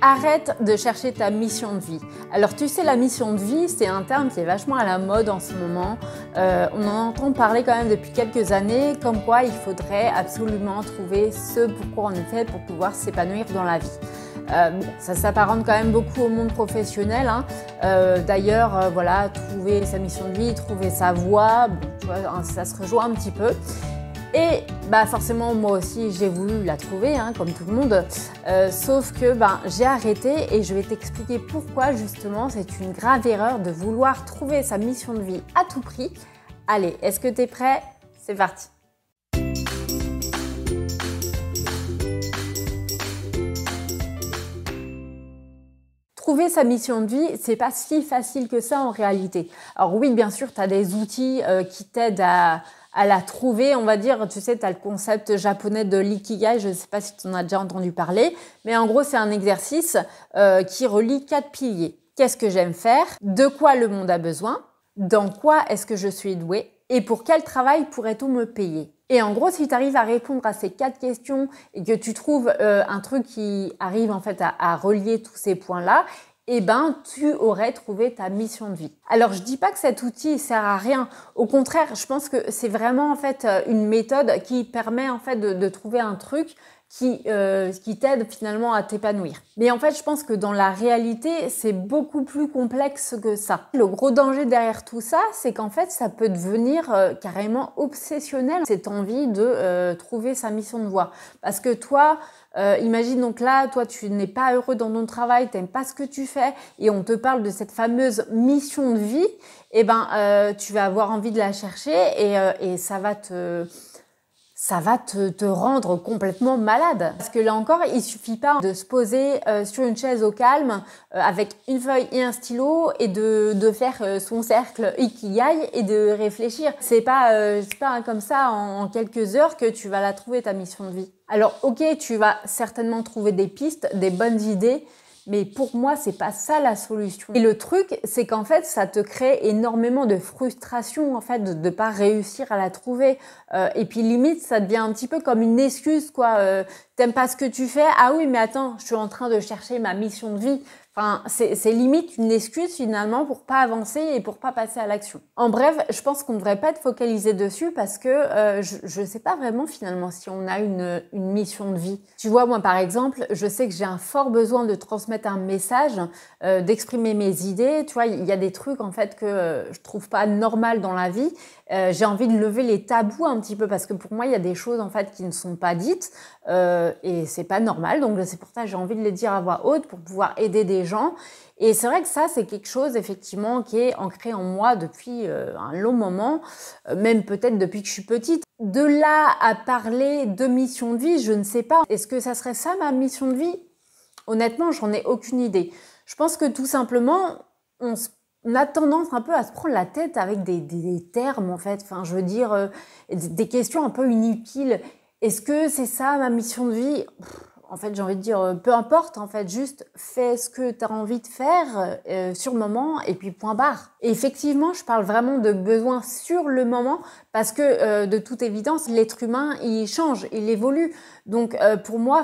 Arrête de chercher ta mission de vie. Alors tu sais, la mission de vie, c'est un terme qui est vachement à la mode en ce moment. On en entend parler quand même depuis quelques années, comme quoi il faudrait absolument trouver ce pourquoi on est fait pour pouvoir s'épanouir dans la vie. Ça s'apparente quand même beaucoup au monde professionnel. D'ailleurs, voilà, trouver sa mission de vie, trouver sa voie, tu vois, ça se rejoint un petit peu. Et forcément, moi aussi, j'ai voulu la trouver, comme tout le monde. Sauf que j'ai arrêté et je vais t'expliquer pourquoi, justement, c'est une grave erreur de vouloir trouver sa mission de vie à tout prix. Allez, est-ce que tu es prêt? C'est parti! Trouver sa mission de vie, c'est pas si facile que ça en réalité. Alors oui, bien sûr, tu as des outils qui t'aident à la trouver, on va dire. Tu sais, tu as le concept japonais de l'ikigai, je ne sais pas si tu en as déjà entendu parler, mais en gros, c'est un exercice qui relie 4 piliers. Qu'est-ce que j'aime faire? De quoi le monde a besoin? Dans quoi est-ce que je suis douée? Et pour quel travail pourrait-on me payer? Et en gros, si tu arrives à répondre à ces 4 questions et que tu trouves un truc qui arrive en fait à relier tous ces points-là, tu aurais trouvé ta mission de vie. Alors, je dis pas que cet outil sert à rien. Au contraire, je pense que c'est vraiment en fait une méthode qui permet en fait de trouver un truc qui t'aide finalement à t'épanouir. Mais en fait, je pense que dans la réalité, c'est beaucoup plus complexe que ça. Le gros danger derrière tout ça, c'est qu'en fait, ça peut devenir carrément obsessionnel, cette envie de trouver sa mission de voie. Parce que toi, imagine donc là, toi, tu n'es pas heureux dans ton travail, tu n'aimes pas ce que tu fais, et on te parle de cette fameuse mission de vie, tu vas avoir envie de la chercher et ça va te rendre complètement malade. Parce que là encore, il suffit pas de se poser sur une chaise au calme avec une feuille et un stylo et de faire son cercle ikigai et de réfléchir. C'est pas comme ça en quelques heures que tu vas la trouver, ta mission de vie. Alors ok, tu vas certainement trouver des pistes, des bonnes idées, mais pour moi, c'est pas ça la solution. Et le truc, c'est qu'en fait, ça te crée énormément de frustration, en fait, de pas réussir à la trouver. Et puis limite, ça devient un petit peu comme une excuse, quoi. T'aimes pas ce que tu fais? Ah oui, mais attends, je suis en train de chercher ma mission de vie. Enfin, c'est limite une excuse finalement pour pas avancer et pour pas passer à l'action. En bref, je pense qu'on ne devrait pas être focalisé dessus parce que je sais pas vraiment finalement si on a une mission de vie. Tu vois, moi par exemple, je sais que j'ai un fort besoin de transmettre un message, d'exprimer mes idées. Tu vois, il y a des trucs en fait que je trouve pas normal dans la vie. J'ai envie de lever les tabous un petit peu parce que pour moi, il y a des choses en fait qui ne sont pas dites et c'est pas normal. Donc c'est pour ça que j'ai envie de les dire à voix haute pour pouvoir aider des gens. Et c'est vrai que ça, c'est quelque chose effectivement qui est ancré en moi depuis un long moment, même peut-être depuis que je suis petite. De là à parler de mission de vie, je ne sais pas. Est-ce que ça serait ça ma mission de vie? Honnêtement, j'en ai aucune idée. Je pense que tout simplement, on a tendance un peu à se prendre la tête avec des termes en fait. Enfin, je veux dire, des questions un peu inutiles. Est-ce que c'est ça ma mission de vie? En fait, j'ai envie de dire, peu importe, en fait, juste fais ce que tu as envie de faire sur le moment et puis point barre. Et effectivement, je parle vraiment de besoin sur le moment parce que de toute évidence, l'être humain, il change, il évolue. Donc pour moi,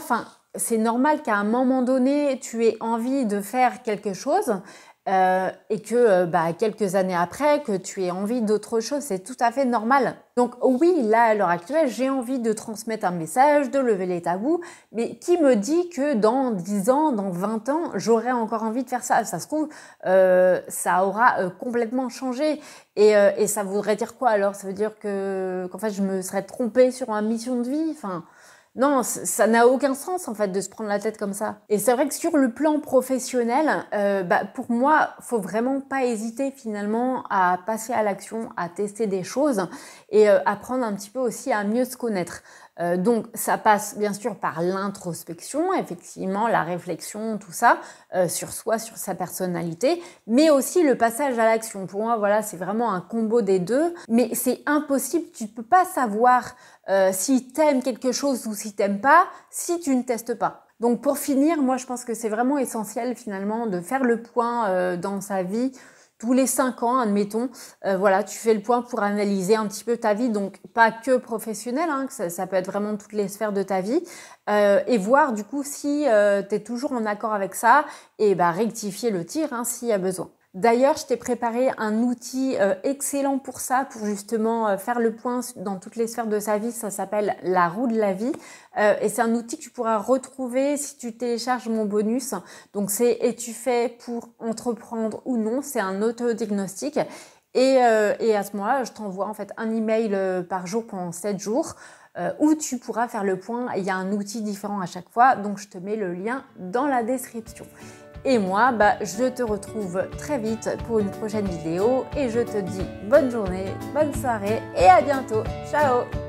c'est normal qu'à un moment donné, tu aies envie de faire quelque chose et que quelques années après, que tu aies envie d'autre chose, c'est tout à fait normal. Donc oui, là, à l'heure actuelle, j'ai envie de transmettre un message, de lever les tabous, mais qui me dit que dans 10 ans, dans 20 ans, j'aurai encore envie de faire ça? Ça se trouve, ça aura complètement changé. Et ça voudrait dire quoi alors? Ça veut dire qu'en fait, je me serais trompée sur ma mission de vie? Non, ça n'a aucun sens en fait de se prendre la tête comme ça. Et c'est vrai que sur le plan professionnel, pour moi, faut vraiment pas hésiter finalement à passer à l'action, à tester des choses et apprendre un petit peu aussi à mieux se connaître. Donc ça passe bien sûr par l'introspection, effectivement, la réflexion, tout ça, sur soi, sur sa personnalité, mais aussi le passage à l'action. Pour moi, voilà, c'est vraiment un combo des deux, mais c'est impossible, tu ne peux pas savoir si t'aimes quelque chose ou si t'aimes pas, si tu ne testes pas. Donc pour finir, moi je pense que c'est vraiment essentiel finalement de faire le point dans sa vie tous les 5 ans, admettons. Voilà, tu fais le point pour analyser un petit peu ta vie, donc pas que professionnelle, hein, ça peut être vraiment toutes les sphères de ta vie, et voir du coup si tu es toujours en accord avec ça, et rectifier le tir hein, s'il y a besoin. D'ailleurs, je t'ai préparé un outil excellent pour ça, pour justement faire le point dans toutes les sphères de sa vie. Ça s'appelle la roue de la vie. Et c'est un outil que tu pourras retrouver si tu télécharges mon bonus. Donc c'est es-tu fait pour entreprendre ou non? C'est un autodiagnostic. Et à ce moment-là, je t'envoie en fait un email par jour pendant 7 jours où tu pourras faire le point. Il y a un outil différent à chaque fois. Donc je te mets le lien dans la description. Et moi, je te retrouve très vite pour une prochaine vidéo et je te dis bonne journée, bonne soirée et à bientôt. Ciao!